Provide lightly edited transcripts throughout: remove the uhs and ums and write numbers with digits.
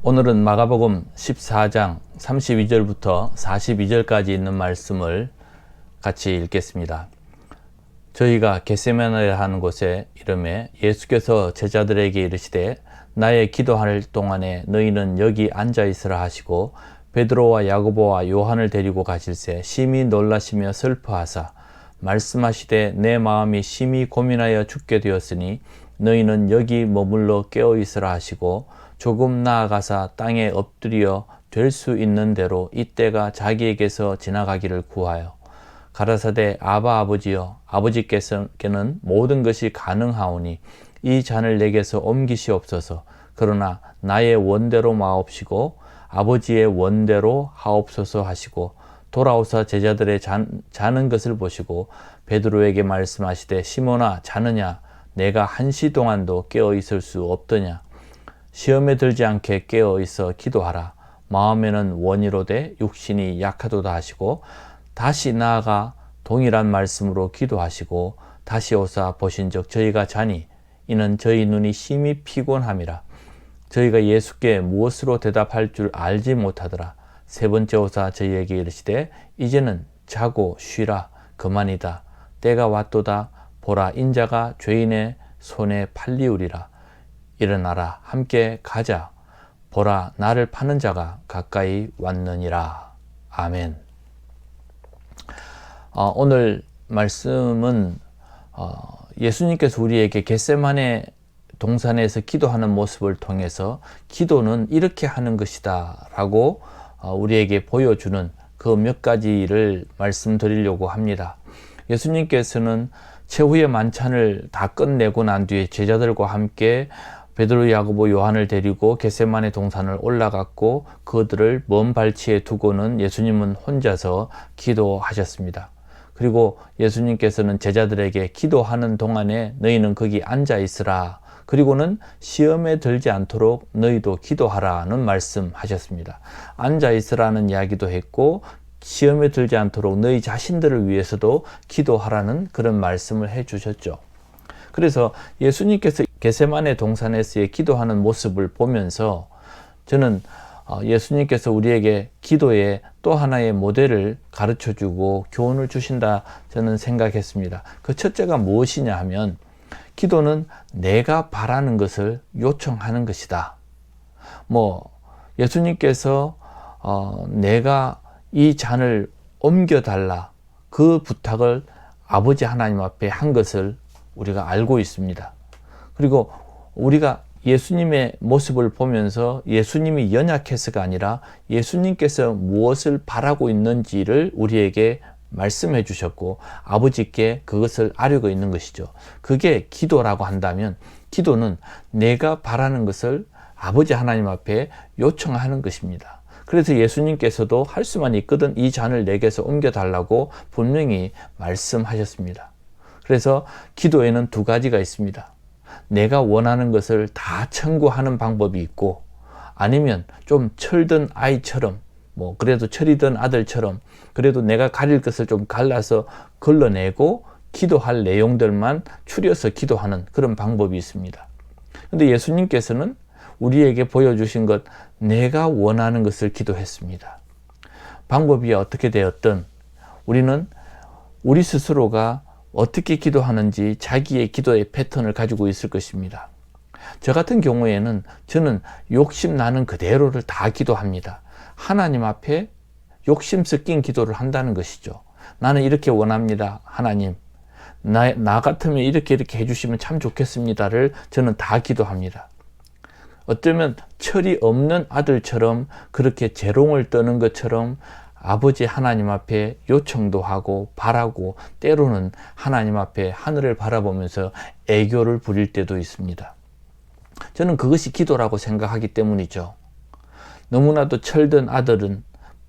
오늘은 마가복음 14장 32절부터 42절까지 있는 말씀을 같이 읽겠습니다. 저희가 겟세마네 하는 곳에 이르매 예수께서 제자들에게 이르시되 나의 기도할 동안에 너희는 여기 앉아 있으라 하시고 베드로와 야고보와 요한을 데리고 가실새 심히 놀라시며 슬퍼하사 말씀하시되 내 마음이 심히 고민하여 죽게 되었으니 너희는 여기 머물러 깨어 있으라 하시고 조금 나아가사 땅에 엎드려 될 수 있는 대로 이때가 자기에게서 지나가기를 구하여 가라사대 아바 아버지여 아버지께서는 모든 것이 가능하오니 이 잔을 내게서 옮기시옵소서. 그러나 나의 원대로 마옵시고 아버지의 원대로 하옵소서 하시고 돌아오사 제자들의 자는 것을 보시고 베드로에게 말씀하시되 시몬아 자느냐 내가 1시 동안도 깨어 있을 수 없더냐. 시험에 들지 않게 깨어 있어 기도하라. 마음에는 원이로되 육신이 약하도다 하시고 다시 나아가 동일한 말씀으로 기도하시고 다시 오사 보신즉 저희가 자니 이는 저희 눈이 심히 피곤함이라. 저희가 예수께 무엇으로 대답할 줄 알지 못하더라. 세 번째 오사 저희에게 이르시되 이제는 자고 쉬라. 그만이다. 때가 왔도다. 보라 인자가 죄인의 손에 팔리우리라. 일어나라 함께 가자. 보라 나를 파는 자가 가까이 왔느니라. 아멘. 오늘 말씀은 예수님께서 우리에게 겟세마네 동산에서 기도하는 모습을 통해서 기도는 이렇게 하는 것이다 라고 우리에게 보여주는 그 몇 가지를 말씀드리려고 합니다. 예수님께서는 최후의 만찬을 다 끝내고 난 뒤에 제자들과 함께 베드로, 야고보, 요한을 데리고 겟세마네 동산을 올라갔고 그들을 먼 발치에 두고는 예수님은 혼자서 기도하셨습니다. 그리고 예수님께서는 제자들에게 기도하는 동안에 너희는 거기 앉아 있으라. 그리고는 시험에 들지 않도록 너희도 기도하라는 말씀하셨습니다. 앉아 있으라는 이야기도 했고 시험에 들지 않도록 너희 자신들을 위해서도 기도하라는 그런 말씀을 해주셨죠. 그래서 예수님께서 겟세마네 동산에서의 기도하는 모습을 보면서 저는 예수님께서 우리에게 기도의 또 하나의 모델을 가르쳐주고 교훈을 주신다 저는 생각했습니다. 그 첫째가 무엇이냐 하면 기도는 내가 바라는 것을 요청하는 것이다. 예수님께서 내가 이 잔을 옮겨달라 그 부탁을 아버지 하나님 앞에 한 것을 우리가 알고 있습니다. 그리고 우리가 예수님의 모습을 보면서 예수님이 연약해서가 아니라 예수님께서 무엇을 바라고 있는지를 우리에게 말씀해 주셨고 아버지께 그것을 아뢰고 있는 것이죠. 그게 기도라고 한다면 기도는 내가 바라는 것을 아버지 하나님 앞에 요청하는 것입니다. 그래서 예수님께서도 할 수만 있거든 이 잔을 내게서 옮겨달라고 분명히 말씀하셨습니다. 그래서 기도에는 두 가지가 있습니다. 내가 원하는 것을 다 청구하는 방법이 있고 아니면 좀 철든 아이처럼 그래도 철이든 아들처럼 그래도 내가 가릴 것을 좀 갈라서 걸러내고 기도할 내용들만 추려서 기도하는 그런 방법이 있습니다. 그런데 예수님께서는 우리에게 보여주신 것 내가 원하는 것을 기도했습니다. 방법이 어떻게 되었든 우리는 우리 스스로가 어떻게 기도하는지 자기의 기도의 패턴을 가지고 있을 것입니다. 저 같은 경우에는 저는 욕심 나는 그대로를 다 기도합니다. 하나님 앞에 욕심 섞인 기도를 한다는 것이죠. 나는 이렇게 원합니다. 하나님, 나 같으면 이렇게 해주시면 참 좋겠습니다를 저는 다 기도합니다. 어쩌면 철이 없는 아들처럼 그렇게 재롱을 떠는 것처럼 아버지 하나님 앞에 요청도 하고 바라고 때로는 하나님 앞에 하늘을 바라보면서 애교를 부릴 때도 있습니다. 저는 그것이 기도라고 생각하기 때문이죠. 너무나도 철든 아들은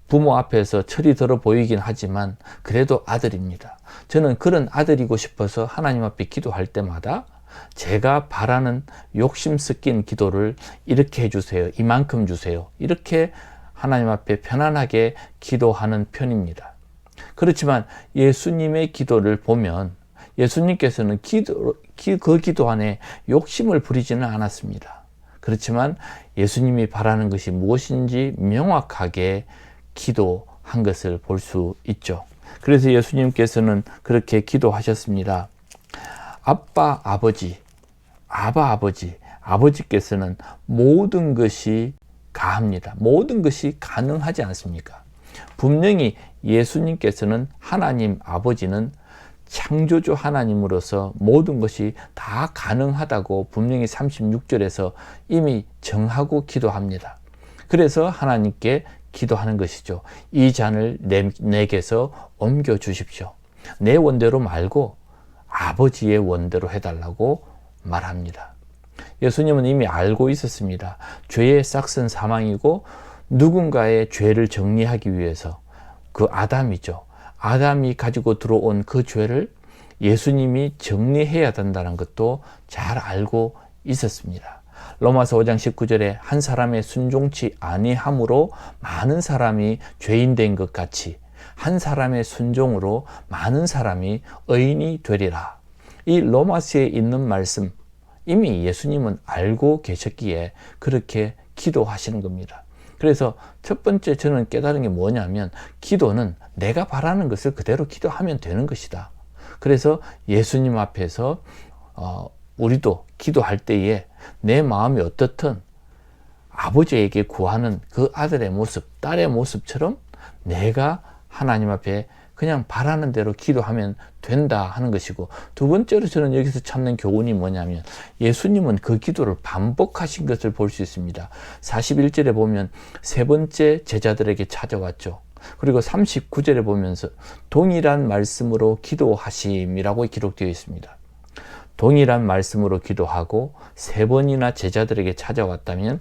부모 앞에서 철이 들어 보이긴 하지만 그래도 아들입니다. 저는 그런 아들이고 싶어서 하나님 앞에 기도할 때마다 제가 바라는 욕심 섞인 기도를 이렇게 해주세요. 이만큼 주세요. 이렇게 하나님 앞에 편안하게 기도하는 편입니다. 그렇지만 예수님의 기도를 보면 예수님께서는 그 기도 안에 욕심을 부리지는 않았습니다. 그렇지만 예수님이 바라는 것이 무엇인지 명확하게 기도한 것을 볼 수 있죠. 그래서 예수님께서는 그렇게 기도하셨습니다. 아빠 아버지, 아버지께서는 모든 것이 가합니다. 모든 것이 가능하지 않습니까? 분명히 예수님께서는 하나님 아버지는 창조주 하나님으로서 모든 것이 다 가능하다고 분명히 36절에서 이미 정하고 기도합니다. 그래서 하나님께 기도하는 것이죠. 이 잔을 내게서 옮겨 주십시오. 내 원대로 말고 아버지의 원대로 해달라고 말합니다. 예수님은 이미 알고 있었습니다. 죄의 싹은 사망이고 누군가의 죄를 정리하기 위해서 그 아담이죠. 아담이 가지고 들어온 그 죄를 예수님이 정리해야 된다는 것도 잘 알고 있었습니다. 로마서 5장 19절에 한 사람의 순종치 아니함으로 많은 사람이 죄인 된 것 같이 한 사람의 순종으로 많은 사람이 의인이 되리라. 이 로마서에 있는 말씀 이미 예수님은 알고 계셨기에 그렇게 기도하시는 겁니다. 그래서 첫 번째 저는 깨달은 게 뭐냐면 기도는 내가 바라는 것을 그대로 기도하면 되는 것이다. 그래서 예수님 앞에서 우리도 기도할 때에 내 마음이 어떻든 아버지에게 구하는 그 아들의 모습, 딸의 모습처럼 내가 하나님 앞에 그냥 바라는 대로 기도하면 된다 하는 것이고, 두 번째로 저는 여기서 찾는 교훈이 뭐냐면 예수님은 그 기도를 반복하신 것을 볼 수 있습니다. 41절에 보면 세 번째 제자들에게 찾아왔죠. 그리고 39절에 보면서 동일한 말씀으로 기도하심이라고 기록되어 있습니다. 동일한 말씀으로 기도하고 세 번이나 제자들에게 찾아왔다면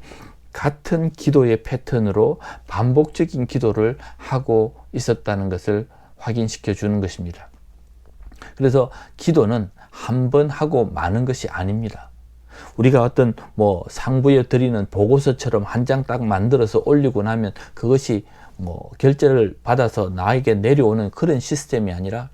같은 기도의 패턴으로 반복적인 기도를 하고 있었다는 것을 확인시켜 주는 것입니다. 그래서 기도는 한 번 하고 마는 것이 아닙니다. 우리가 어떤 상부에 드리는 보고서처럼 한 장 딱 만들어서 올리고 나면 그것이 결제를 받아서 나에게 내려오는 그런 시스템이 아니라,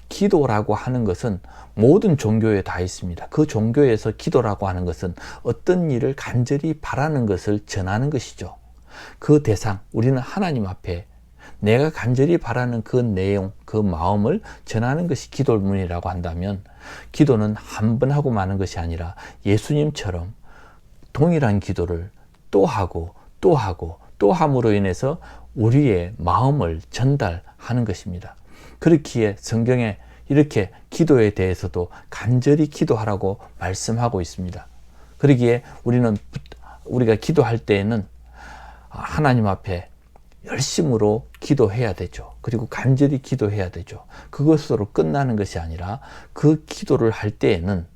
기도라고 하는 것은 모든 종교에 다 있습니다. 그 종교에서 기도라고 하는 것은 어떤 일을 간절히 바라는 것을 전하는 것이죠. 그 대상, 우리는 하나님 앞에 내가 간절히 바라는 그 내용, 그 마음을 전하는 것이 기도문이라고 한다면, 기도는 한 번 하고 마는 것이 아니라 예수님처럼 동일한 기도를 또 하고 또 하고 또 함으로 인해서 우리의 마음을 전달하는 것입니다. 그렇기에 성경에 이렇게 기도에 대해서도 간절히 기도하라고 말씀하고 있습니다. 그러기에 우리가 기도할 때에는 하나님 앞에 열심으로 기도해야 되죠. 그리고 간절히 기도해야 되죠. 그것으로 끝나는 것이 아니라 그 기도를 할 때에는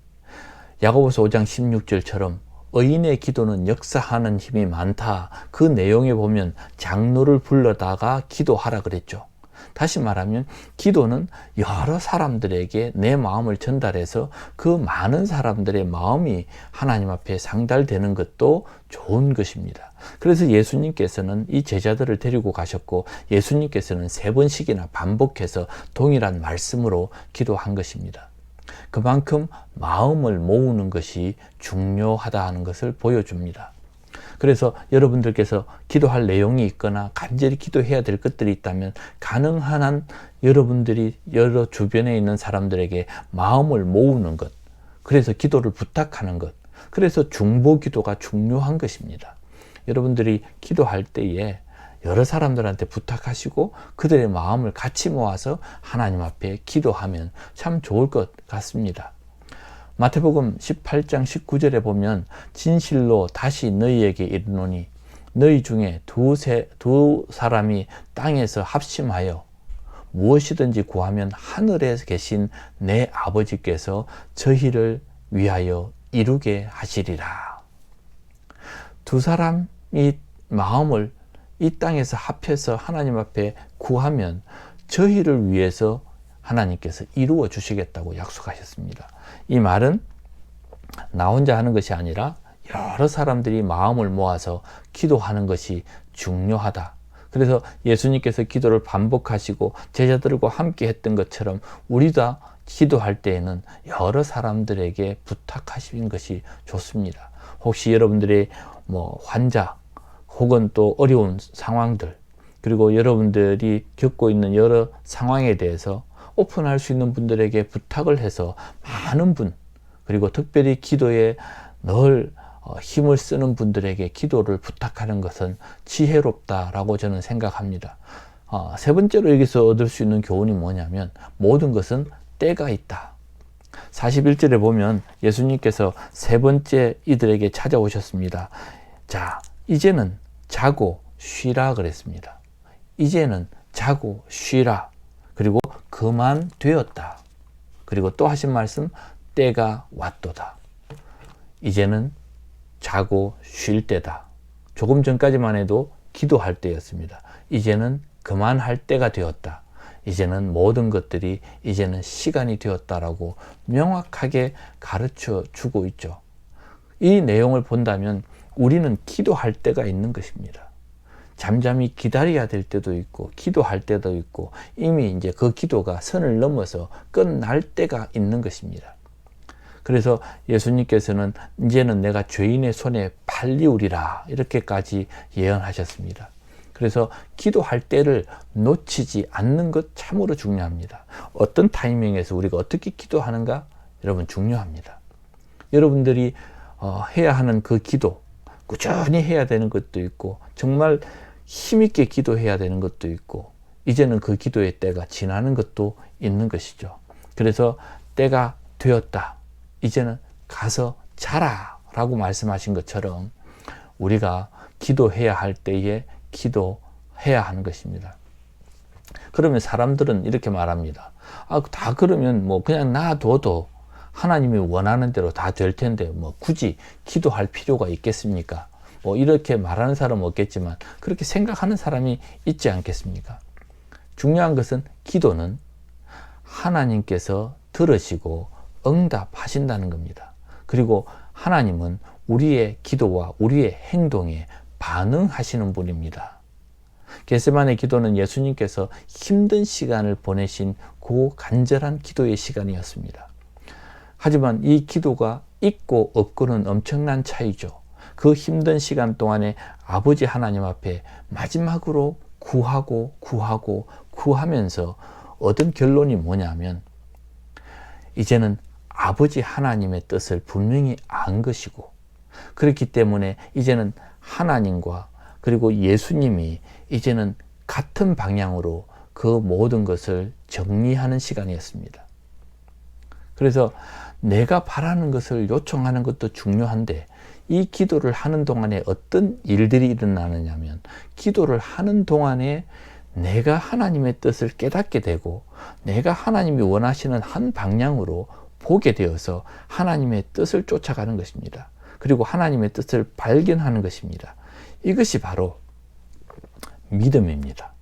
야고보서 5장 16절처럼 의인의 기도는 역사하는 힘이 많다. 그 내용에 보면 장로를 불러다가 기도하라 그랬죠. 다시 말하면 기도는 여러 사람들에게 내 마음을 전달해서 그 많은 사람들의 마음이 하나님 앞에 상달되는 것도 좋은 것입니다. 그래서 예수님께서는 이 제자들을 데리고 가셨고, 예수님께서는 3번씩이나 반복해서 동일한 말씀으로 기도한 것입니다. 그만큼 마음을 모으는 것이 중요하다는 것을 보여줍니다. 그래서 여러분들께서 기도할 내용이 있거나 간절히 기도해야 될 것들이 있다면 가능한 한 여러분들이 여러 주변에 있는 사람들에게 마음을 모으는 것, 그래서 기도를 부탁하는 것, 그래서 중보 기도가 중요한 것입니다. 여러분들이 기도할 때에 여러 사람들한테 부탁하시고 그들의 마음을 같이 모아서 하나님 앞에 기도하면 참 좋을 것 같습니다. 마태복음 18장 19절에 보면 진실로 다시 너희에게 이르노니 너희 중에 두 사람이 땅에서 합심하여 무엇이든지 구하면 하늘에 계신 내 아버지께서 저희를 위하여 이루게 하시리라. 두 사람이 마음을 이 땅에서 합해서 하나님 앞에 구하면 저희를 위해서 하나님께서 이루어 주시겠다고 약속하셨습니다. 이 말은 나 혼자 하는 것이 아니라 여러 사람들이 마음을 모아서 기도하는 것이 중요하다. 그래서 예수님께서 기도를 반복하시고 제자들과 함께 했던 것처럼 우리가 기도할 때에는 여러 사람들에게 부탁하시는 것이 좋습니다. 혹시 여러분들의 환자 혹은 또 어려운 상황들, 그리고 여러분들이 겪고 있는 여러 상황에 대해서 오픈할 수 있는 분들에게 부탁을 해서 많은 분, 그리고 특별히 기도에 늘 힘을 쓰는 분들에게 기도를 부탁하는 것은 지혜롭다라고 저는 생각합니다. 세 번째로 여기서 얻을 수 있는 교훈이 뭐냐면 모든 것은 때가 있다. 41절에 보면 예수님께서 세 번째 이들에게 찾아오셨습니다. 자, 이제는 자고 쉬라 그랬습니다. 이제는 자고 쉬라. 그리고 그만 되었다. 그리고 또 하신 말씀, 때가 왔도다. 이제는 자고 쉴 때다. 조금 전까지만 해도 기도할 때였습니다. 이제는 그만할 때가 되었다. 이제는 모든 것들이 이제는 시간이 되었다라고 명확하게 가르쳐 주고 있죠. 이 내용을 본다면 우리는 기도할 때가 있는 것입니다. 잠잠히 기다려야 될 때도 있고 기도할 때도 있고 이미 이제 그 기도가 선을 넘어서 끝날 때가 있는 것입니다. 그래서 예수님께서는 이제는 내가 죄인의 손에 팔리우리라 이렇게까지 예언하셨습니다. 그래서 기도할 때를 놓치지 않는 것 참으로 중요합니다. 어떤 타이밍에서 우리가 어떻게 기도하는가? 여러분 중요합니다. 여러분들이 해야 하는 그 기도, 꾸준히 해야 되는 것도 있고 정말 힘있게 기도해야 되는 것도 있고 이제는 그 기도의 때가 지나는 것도 있는 것이죠. 그래서 때가 되었다. 이제는 가서 자라 라고 말씀하신 것처럼 우리가 기도해야 할 때에 기도해야 하는 것입니다. 그러면 사람들은 이렇게 말합니다. 다 그러면 그냥 놔둬도 하나님이 원하는 대로 다 될 텐데 굳이 기도할 필요가 있겠습니까? 이렇게 말하는 사람은 없겠지만 그렇게 생각하는 사람이 있지 않겠습니까? 중요한 것은 기도는 하나님께서 들으시고 응답하신다는 겁니다. 그리고 하나님은 우리의 기도와 우리의 행동에 반응하시는 분입니다. 겟세마네 기도는 예수님께서 힘든 시간을 보내신 그 간절한 기도의 시간이었습니다. 하지만 이 기도가 있고 없고는 엄청난 차이죠. 그 힘든 시간 동안에 아버지 하나님 앞에 마지막으로 구하면서 얻은 결론이 뭐냐면 이제는 아버지 하나님의 뜻을 분명히 안 것이고 그렇기 때문에 이제는 하나님과 그리고 예수님이 이제는 같은 방향으로 그 모든 것을 정리하는 시간이었습니다. 그래서 내가 바라는 것을 요청하는 것도 중요한데 이 기도를 하는 동안에 어떤 일들이 일어나느냐면 기도를 하는 동안에 내가 하나님의 뜻을 깨닫게 되고 내가 하나님이 원하시는 한 방향으로 보게 되어서 하나님의 뜻을 쫓아가는 것입니다. 그리고 하나님의 뜻을 발견하는 것입니다. 이것이 바로 믿음입니다.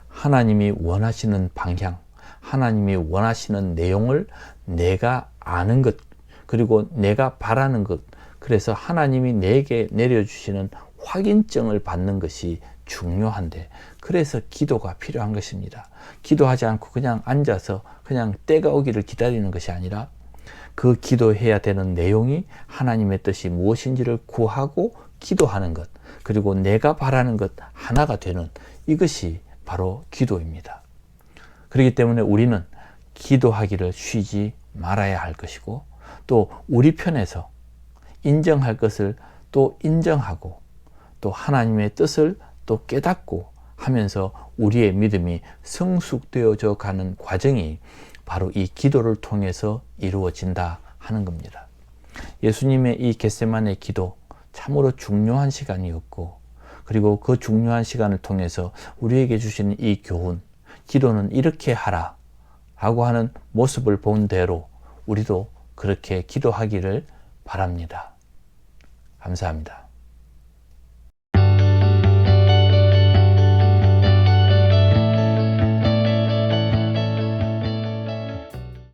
하나님이 원하시는 방향, 하나님이 원하시는 내용을 내가 아는 것, 그리고 내가 바라는 것, 그래서 하나님이 내게 내려주시는 확인증을 받는 것이 중요한데 그래서 기도가 필요한 것입니다. 기도하지 않고 그냥 앉아서 그냥 때가 오기를 기다리는 것이 아니라 그 기도해야 되는 내용이 하나님의 뜻이 무엇인지를 구하고 기도하는 것, 그리고 내가 바라는 것 하나가 되는 이것이 바로 기도입니다. 그렇기 때문에 우리는 기도하기를 쉬지 말아야 할 것이고 또 우리 편에서 인정할 것을 또 인정하고 또 하나님의 뜻을 또 깨닫고 하면서 우리의 믿음이 성숙되어져 가는 과정이 바로 이 기도를 통해서 이루어진다 하는 겁니다. 예수님의 이 겟세마네 기도 참으로 중요한 시간이었고 그리고 그 중요한 시간을 통해서 우리에게 주시는 이 교훈, 기도는 이렇게 하라 라고 하는 모습을 본 대로 우리도 그렇게 기도하기를 바랍니다. 감사합니다.